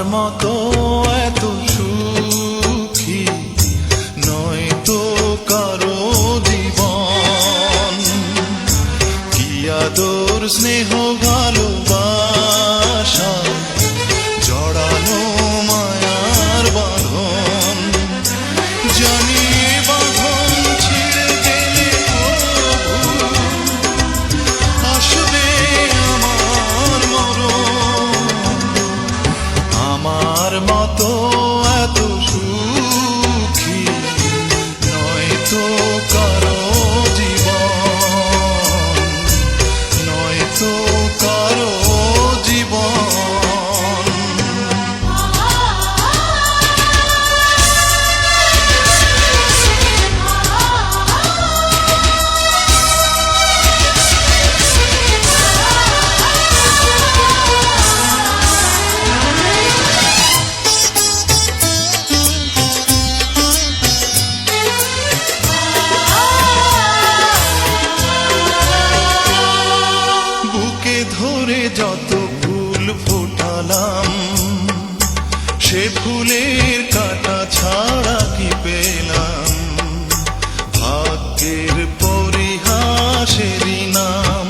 মতো এত সুখী নয় তো কারো জীবন। কি আদর স্নেহ ভালোবাসা জড়ানো মায়ার বাঁধন। জানি বাঁধন ছিঁড়ে গেলে আসবে আমার মরণ। আমার মতো এত সুখী নয় তো কারো জীবন, নয় তো কারো জীবন। ধরে যত ফুল ফোটালাম সে ফুলের কাঁটা ছাড়া কি পেলাম? ভাগ্যের পরিহাসেরই নাম।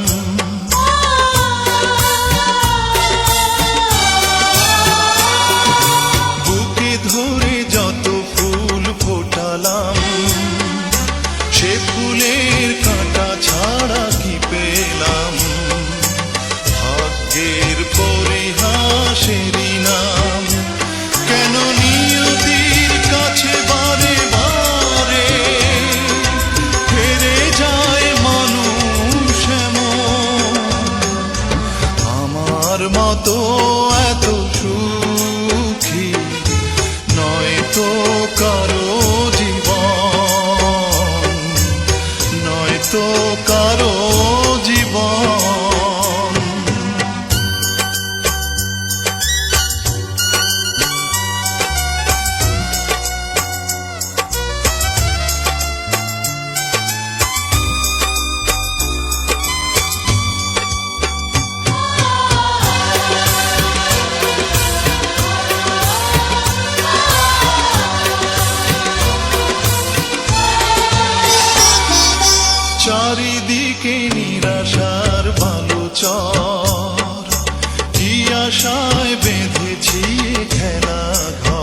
বুকে ধরে যত ফুল ফোটালাম সে ফুলের কাঁটা ছাড়া কি পেলাম? ভাগ্যের পরিহাসেরই নাম। কেন নিয়তির কাছে বারে বারে ফিরে যায় মানুষ এমন? আমার মতো এত সুখী নয় তো কারো জীবন, নয় তো কারো জীবন। চারিদিকে নিরাশার বালুচর, কি আশায় বেঁধেছি খেলা ঘর।